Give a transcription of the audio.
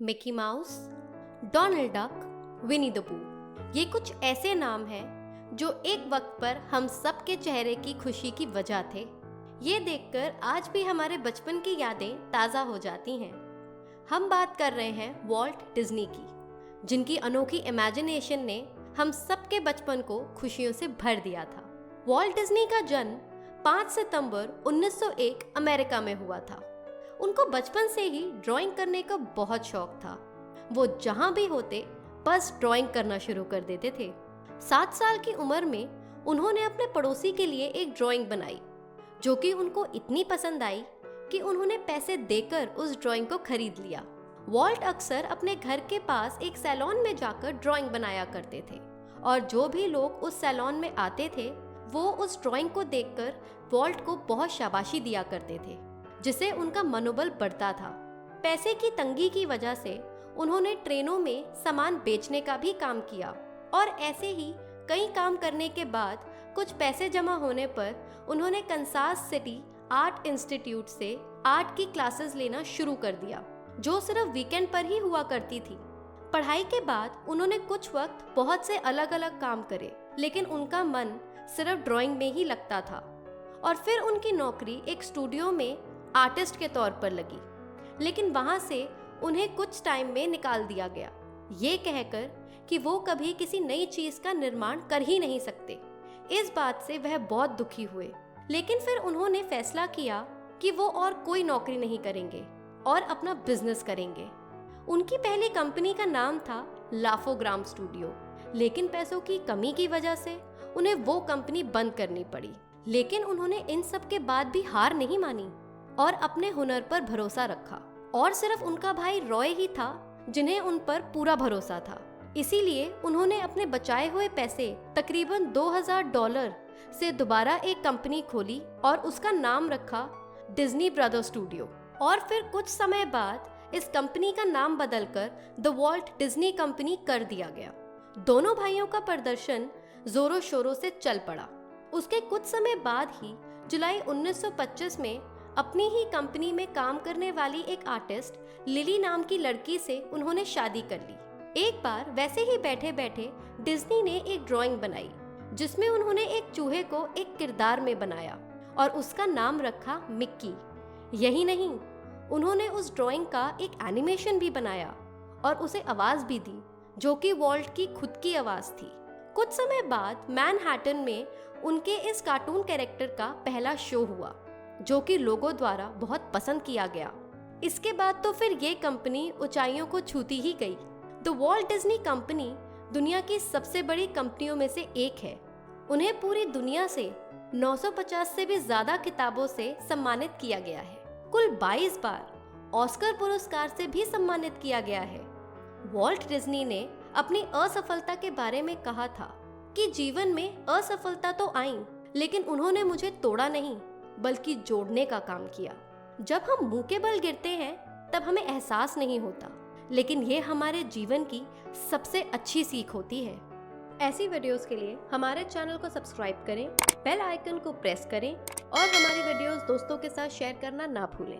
Mickey Mouse, Donald Duck, Winnie the Pooh, ये कुछ ऐसे नाम हैं जो एक वक्त पर हम सब के चेहरे की खुशी की वजह थे। ये देखकर आज भी हमारे बचपन की यादें ताज़ा हो जाती हैं। हम बात कर रहे हैं वॉल्ट डिज्नी की, जिनकी अनोखी इमेजिनेशन ने हम सब के बचपन को खुशियों से भर दिया था। वॉल्ट डिज्नी का जन्म 5 सितंबर 1901 अमेरिका में हुआ था। उनको बचपन से ही ड्राइंग करने का बहुत शौक था। वो जहाँ भी होते बस ड्राइंग करना शुरू कर देते थे। 7 साल की उम्र में उन्होंने अपने पड़ोसी के लिए एक ड्राइंग बनाई, जो कि उनको इतनी पसंद आई कि उन्होंने पैसे देकर उस ड्राइंग को खरीद लिया। वॉल्ट अक्सर अपने घर के पास एक सैलून में जाकर ड्राइंग बनाया करते थे और जो भी लोग उस सैलून में आते थे वो उस ड्राइंग को देखकर वॉल्ट को बहुत शाबाशी दिया करते थे, जिससे उनका मनोबल बढ़ता था। पैसे की तंगी की वजह से उन्होंने ट्रेनों में सामान बेचने का भी काम किया और ऐसे ही कई काम करने के बाद कुछ पैसे जमा होने पर उन्होंने कंसास सिटी आर्ट इंस्टीट्यूट से आर्ट की क्लासेस लेना शुरू कर दिया, जो सिर्फ वीकेंड पर ही हुआ करती थी। पढ़ाई के बाद उन्होंने कुछ वक्त बहुत से अलग अलग काम करे, लेकिन उनका मन सिर्फ ड्राइंग में ही लगता था और फिर उनकी नौकरी एक स्टूडियो में आर्टिस्ट के तौर पर लगी, लेकिन वहां से उन्हें कुछ टाइम में निकाल दिया गया, ये कहकर कि वो कभी किसी नई चीज का निर्माण कर ही नहीं सकते। इस बात से वह बहुत दुखी हुए, लेकिन फिर उन्होंने फैसला किया कि वो और कोई नौकरी नहीं करेंगे और अपना बिजनेस करेंगे। उनकी पहली कंपनी का नाम था लाफोग्राम स्टूडियो, लेकिन पैसों की कमी की वजह से उन्हें वो कंपनी बंद करनी पड़ी। लेकिन उन्होंने इन सब के बाद भी हार नहीं मानी और अपने हुनर पर भरोसा रखा, और सिर्फ उनका भाई रॉय ही था जिन्हें उन पर पूरा भरोसा था। इसीलिए उन्होंने अपने बचाए हुए पैसे तकरीबन $2000 से दोबारा एक कंपनी खोली और उसका नाम रखा डिज्नी ब्रदर्स स्टूडियो। और फिर कुछ समय बाद इस कंपनी का नाम बदलकर द वॉल्ट डिज्नी कंपनी कर दिया गया। दोनों भाइयों का प्रदर्शन जोरों शोरों से चल पड़ा। उसके कुछ समय बाद ही जुलाई 1925 में अपनी ही कंपनी में काम करने वाली एक आर्टिस्ट लिली नाम की लड़की से उन्होंने शादी कर ली। एक बार वैसे ही बैठे बैठे डिज्नी ने एक ड्राइंग बनाई, जिसमें उन्होंने एक चूहे को एक किरदार में बनाया और उसका नाम रखा मिक्की। यही नहीं, उन्होंने उस ड्राइंग का एक एनिमेशन भी बनाया और उसे आवाज भी दी, जो कि वॉल्ट की खुद की आवाज थी। कुछ समय बाद मैनहट्टन में उनके इस कार्टून कैरेक्टर का पहला शो हुआ, जो कि लोगों द्वारा बहुत पसंद किया गया। इसके बाद तो फिर ये कंपनी ऊंचाइयों को छूती ही गई। द वॉल्ट डिज्नी कंपनी दुनिया की सबसे बड़ी कंपनियों में से एक है। उन्हें पूरी दुनिया से 950 से भी ज्यादा किताबों से सम्मानित किया गया है। कुल 22 बार ऑस्कर पुरस्कार से भी सम्मानित किया गया है। वॉल्ट डिज्नी ने अपनी असफलता के बारे में कहा था कि जीवन में असफलता तो आई, लेकिन उन्होंने मुझे तोड़ा नहीं बल्कि जोड़ने का काम किया। जब हम मुंह के बल गिरते हैं तब हमें एहसास नहीं होता, लेकिन ये हमारे जीवन की सबसे अच्छी सीख होती है। ऐसी वीडियोस के लिए हमारे चैनल को सब्सक्राइब करें, बेल आइकन को प्रेस करें और हमारी वीडियोस दोस्तों के साथ शेयर करना ना भूलें।